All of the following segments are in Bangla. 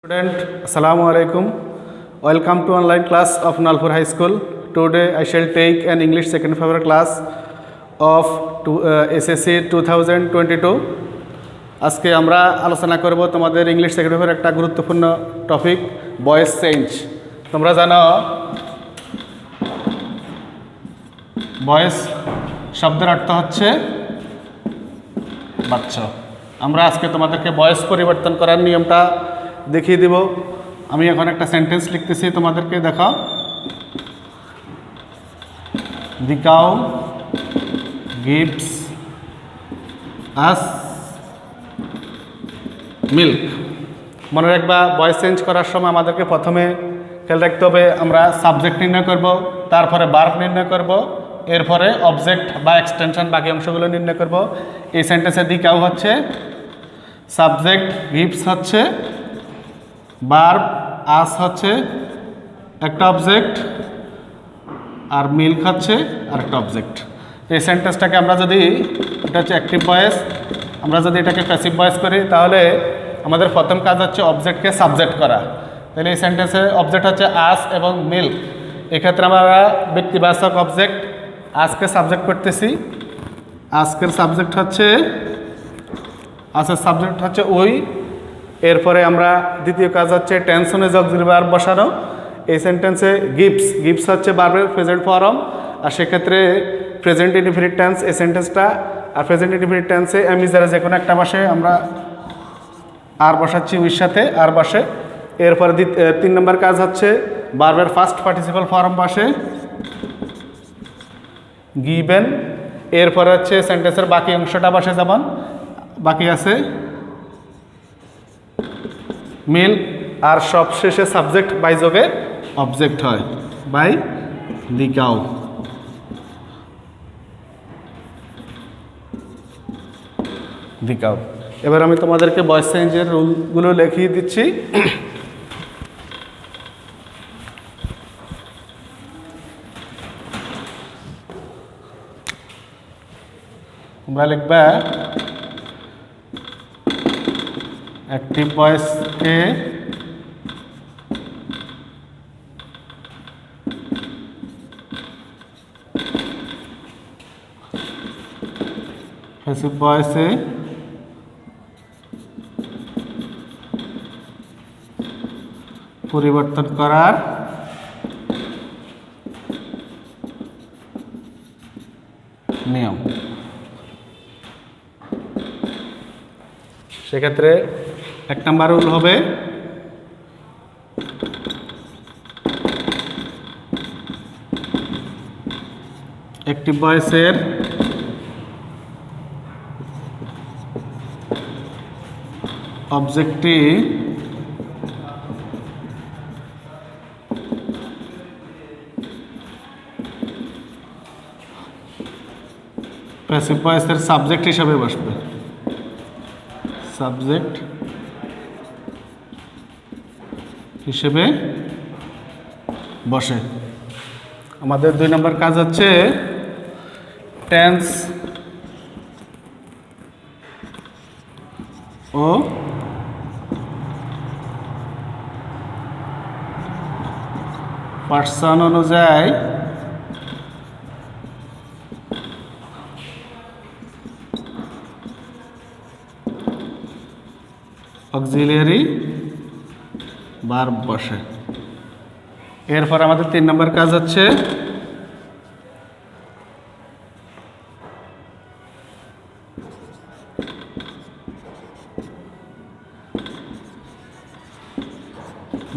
Student, Assalamu alaikum. Welcome to online class of Nalpur High School. Today I shall take an English second paper class of SSC 2022. আজকে আমরা আলোচনা করব তোমাদের ইংলিশ সেকেন্ড পেপার একটা গুরুত্বপূর্ণ টপিক ভয়েস চেঞ্জ। তোমরা জানো ভয়েস শব্দের অর্থ হচ্ছে বাচ্চা। আমরা আজকে তোমাদেরকে ভয়েস পরিবর্তন করার নিয়মটা দেখিয়ে দেব। আমি এখন একটা সেন্টেন্স লিখতেছি, তোমাদেরকে দেখাও। The cow gives us milk. মনে রাখবা, ভয়েস চেঞ্জ করার সময় আমাদেরকে প্রথমে খেয়াল রাখতে হবে আমরা সাবজেক্ট নির্ণয় করব, তারপরে ভার্ব নির্ণয় করব, এরপরে অবজেক্ট বা এক্সটেনশন বাকি অংশগুলো নির্ণয় করব। এই সেন্টেন্সে দি কাউ হচ্ছে সাবজেক্ট, গিভস হচ্ছে ভার্ব, আস হচ্ছে একটা অবজেক্ট, আর মিল্ক হচ্ছে আরেকটা অবজেক্ট। এই সেন্টেন্সটাকে আমরা যদি, এটা হচ্ছে অ্যাক্টিভ ভয়েস, আমরা যদি এটাকে প্যাসিভ ভয়েস করি তাহলে আমাদের প্রথম কাজ হচ্ছে অবজেক্টকে সাবজেক্ট করা। তাহলে এই সেন্টেন্সে অবজেক্ট হচ্ছে আস এবং মিল্ক। এক্ষেত্রে আমরা ব্যক্তিবাচক অবজেক্ট আজকে সাবজেক্ট করতেছি। আজকের সাবজেক্ট হচ্ছে, আজকের সাবজেক্ট হচ্ছে ওই। এরপরে আমরা দ্বিতীয় কাজ হচ্ছে টেন্স অনুযায়ী অক্সিলারি ভার্ব বসানো। এই সেন্টেন্সে গিভস হচ্ছে ভার্বের প্রেজেন্ট ফর্ম, আর সেক্ষেত্রে প্রেজেন্ট ইনডিফিনিট টেন্স এই সেন্টেন্সটা। আর প্রেজেন্ট ইনডিফিনিট টেন্সে এমনি যারা যে কোনো একটা বসে আমরা আর বসাচ্ছি ওইর সাথে আর বসে। এরপরে 3 নম্বর কাজ হচ্ছে ভার্বের ফার্স্ট পার্টিসিপাল ফর্ম বসে গিভেন। এরপরে হচ্ছে সেন্টেন্সের বাকি অংশটা বসে, যেমন বাকি আছে মিল্ক, আর সবশেষে সাবজেক্ট বাই যোগে অবজেক্ট হয় by the cow. The cow. এবার আমি তোমাদেরকে ভয়েস চেঞ্জের রুলগুলো লিখিয়ে দিচ্ছি। তোমরা লিখবা অ্যাক্টিভ ভয়েসকে প্যাসিভ ভয়েসে পরিবর্তন করার নিয়ম। সেক্ষেত্রে 1 নম্বর রুল হবে অ্যাক্টিভ ভয়েসের অবজেক্টটি প্যাসিভ ভয়েসের সাবজেক্ট হিসাবে বসবে। সাবজেক্ট হিসেবে বসে। আমাদের 2 নম্বর কাজ হচ্ছে টেন্স ও পার্সন অনুযায়ী অক্সিলিয়ারি ভার্ব বসে। এরপর আমাদের 3 নম্বর কাজ হচ্ছে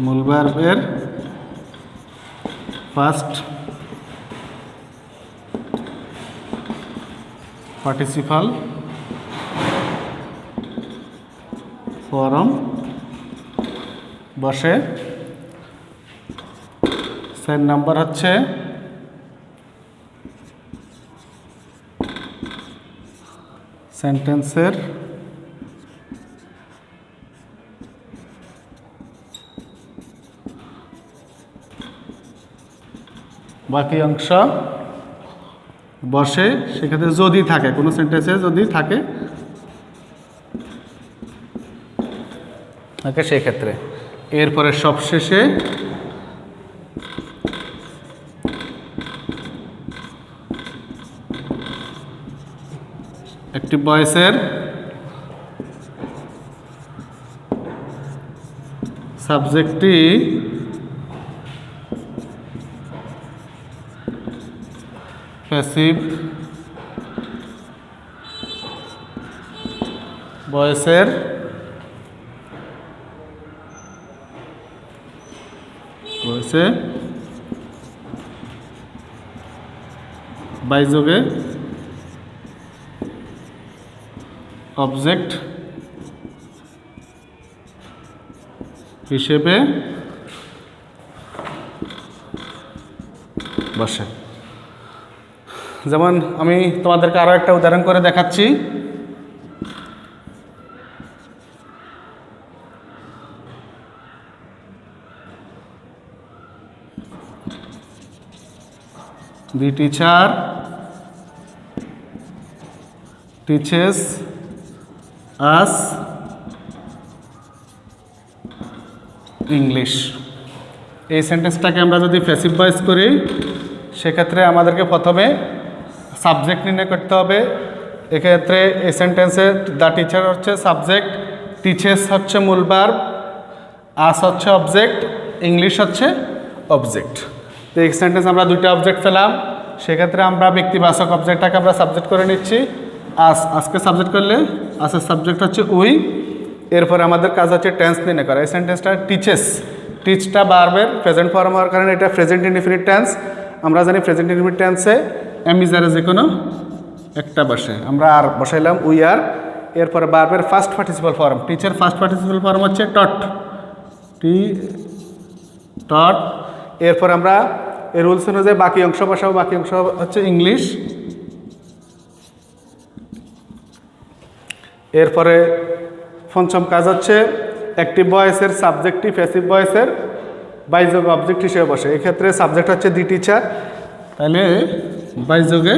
মূল ভার্বের ফার্স্ট পার্টিসিপাল ফর্ম বসে। 4 নম্বর হচ্ছে সেন্টেন্সের বাকি অংশ বসে। সেক্ষেত্রে যদি থাকে, কোনো সেন্টেন্সে যদি থাকে সেই ক্ষেত্রে এরপরে সবশেষে অ্যাক্টিভ ভয়েসের সাবজেক্টটি প্যাসিভ ভয়েসের বাইযোগে অবজেক্ট হিসেবে বসে। যেমন আমি তোমাদেরকে আরও একটা উদাহরণ করে দেখাচ্ছি। The teacher teaches us English. এই সেন্টেন্সটাকে আমরা যদি প্যাসিভ ভয়েস করি সেক্ষেত্রে আমাদেরকে প্রথমে সাবজেক্ট নির্ণয় করতে হবে। এক্ষেত্রে এই সেন্টেন্সে দ্য টিচার হচ্ছে সাবজেক্ট, টিচেস হচ্ছে মূল ভার্ব, আস হচ্ছে অবজেক্ট, ইংলিশ হচ্ছে অবজেক্ট। তো এই সেন্টেন্স আমরা দুইটা অবজেক্ট পেলাম, সেক্ষেত্রে আমরা ব্যক্তিবাচক অবজেক্টটাকে আমরা সাবজেক্ট করে নিচ্ছি। আজকে সাবজেক্ট করলে আসের সাবজেক্ট হচ্ছে উই। এরপরে আমাদের কাজ হচ্ছে টেন্স নির্ণয় করা। এই সেন্টেন্সটা টিচেস, টিচটা ভার্বের প্রেজেন্ট ফর্ম হওয়ার কারণে এটা প্রেজেন্ট ইনডিফিনিট টেন্স। আমরা জানি প্রেজেন্ট ইনডিফিনিট টেন্সে এম ইজ আর যে কোনো একটা বসে, আমরা আর বসাইলাম উই আর। এরপরে ভার্বের first participle form, teacher first participle form হচ্ছে টট, টট। এরপর আমরা এই রুলস অনুযায়ী বাকি অংশ বসাবো, বাকি অংশ হচ্ছে ইংলিশ। এরপরে পঞ্চম কাজ হচ্ছে অ্যাক্টিভ ভয়েসের সাবজেক্টটি প্যাসিভ ভয়েসের বাইযোগে অবজেক্ট হিসেবে বসে। এক্ষেত্রে সাবজেক্ট হচ্ছে দি টিচার, তাহলে বাইযোগে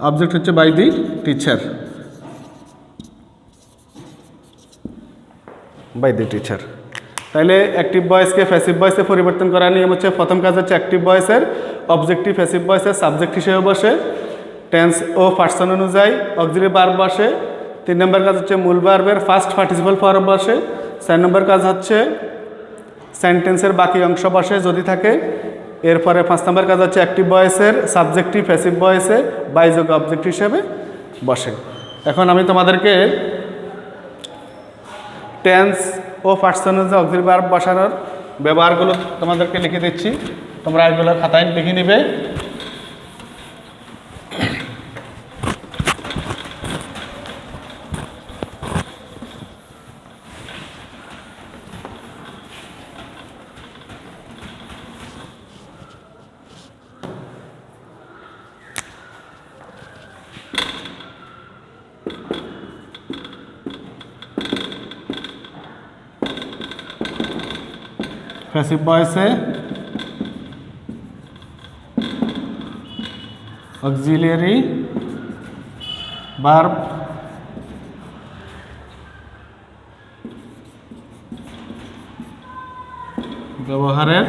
অবজেক্ট হচ্ছে by the teacher, by the teacher. তাহলে অ্যাক্টিভ ভয়েসকে প্যাসিভ ভয়েসে পরিবর্তন করার নিয়ম হচ্ছে প্রথম কাজ হচ্ছে অ্যাক্টিভ ভয়েসের অবজেক্টটি প্যাসিভ ভয়েসের সাবজেক্ট হিসেবে বসে, টেন্স ও পার্সন অনুযায়ী অক্সিলারি ভার্ব বসে। 3 নম্বর কাজ হচ্ছে মূল ভার্বের ফার্স্ট পার্টিসিপাল ফর্ম বসে। 4 নম্বর কাজ হচ্ছে সেন্টেন্সের বাকি অংশ বসে যদি থাকে। এরপরে 5 নম্বর কাজ হচ্ছে অ্যাক্টিভ ভয়েসের সাবজেক্টটি প্যাসিভ ভয়েসে বাইযোগে অবজেক্ট হিসেবে বসে। এখন আমি তোমাদেরকে টেন্স ও পার্সন অনুযায়ী অক্সিলারি ভার্ব বসানোর ব্যবহারগুলো তোমাদেরকে লিখে দিচ্ছি, তোমরা এগুলো খাতায় লিখে নিবে। প্যাসিভ ভয়েসে অক্সিলিয়ারি ভার্ব ব্যবহারের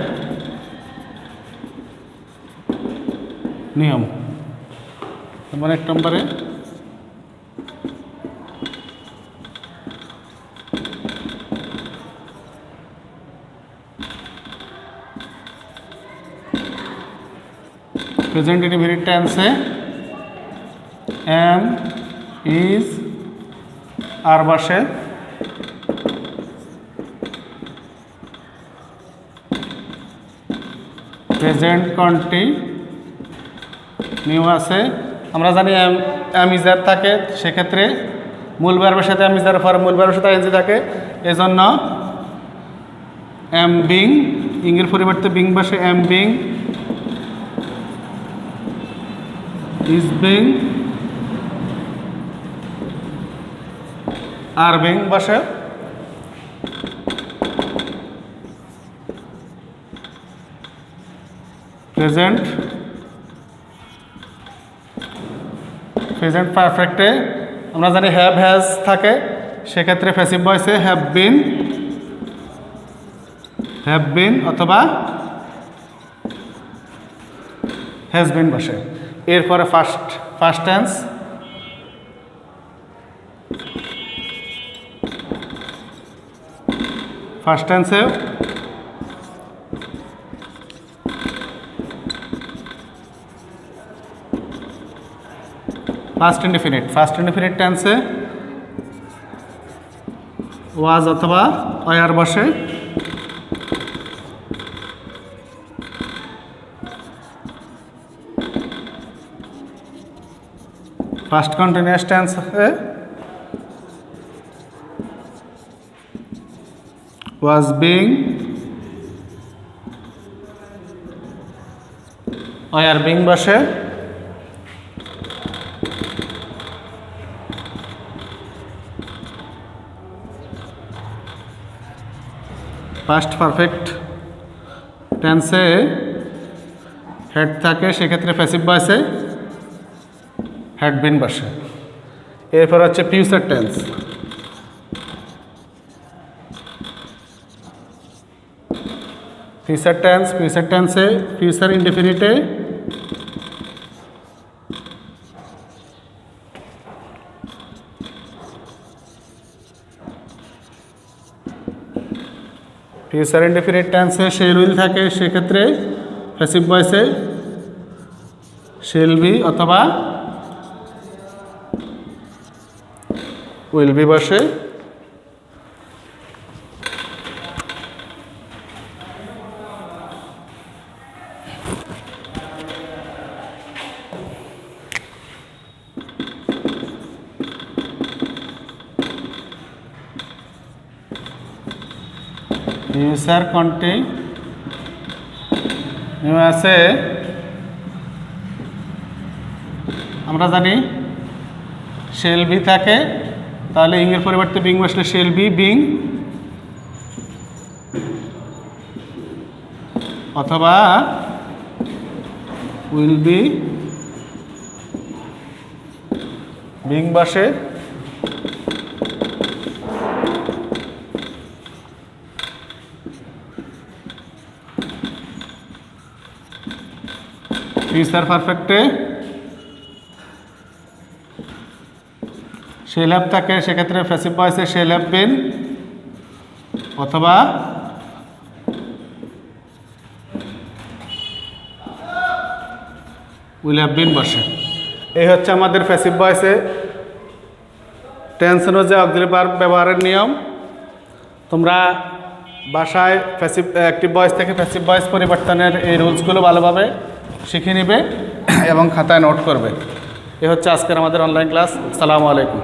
নিয়ম। যেমন 1 নম্বরে প্রেজেন্ট ইনডিফিনিট টেন্সে এম ইজ আর বসে, প্রেজেন্ট কন্টিনিউ আছে। আমরা জানি এম ইজ আর থাকে, সেক্ষেত্রে মূল ভার্বের সাথে এম ইজ আর ফর্ম, মূল ভার্বের সাথে এনজি থাকে, এজন্য এম বিং, ইংয়ের পরিবর্তে বিং বসে, am being, is being, are being বসে। প্রেজেন্ট পারফেক্টে আমরা জানি হ্যাভ হ্যাজ থাকে, সেক্ষেত্রে প্যাসিভ ভয়েসে হ্যাভ বিন, হ্যাভ বিন অথবা হ্যাজ বিন বসে। এরপরে ফার্স্ট টেন্স, ফার্স্ট টেন্সে ফার্স্ট ইনডিফিনিট টেন্সে ওয়াজ অথবা ওয়ার বসে। ফার্স্ট কন্টিনিউয়াস টেন্সে ওয়াজ বিং ওয়ার বিং বসে। পাস্ট পারফেক্ট টেন্সে হেড থাকে, সেক্ষেত্রে প্যাসিভ ভয়েসে হ্যাড বিন বসে। এরপর হচ্ছে ফিউচার টেন্স, ফিউচার টেন্সে ফিউচার ইনডেফিনিটে ফিউচার ইনডেফিনিট টেন্সে শেল উইল থাকে, সেক্ষেত্রে প্যাসিভ ভয়েসে শেল বি অথবা উইল বি বসে। ফিউচার কন্টিনিউয়াসে আমরা জানি শেল বি থাকে, তাহলে ইং এর পরিবর্তে বিং বসলে শেল বি বিং অথবা উইল বি বিং বসে। ফিউচার পারফেক্টে শেল হ্যাভ থাকে, সেক্ষেত্রে প্যাসিভ ভয়েসে শেল হ্যাভ বিন অথবা উইল হ্যাভ বিন বসে। এই হচ্ছে আমাদের প্যাসিভ ভয়েসে টেন্স অনুযায়ী অক্সিলারি ভার্ব ব্যবহারের নিয়ম। তোমরা বাসায় অ্যাক্টিভ ভয়েস থেকে প্যাসিভ ভয়েস পরিবর্তনের এই রুলসগুলো ভালোভাবে শিখে নেবে এবং খাতায় নোট করবে। এ হচ্ছে আজকের আমাদের অনলাইন ক্লাস। আসসালামু আলাইকুম।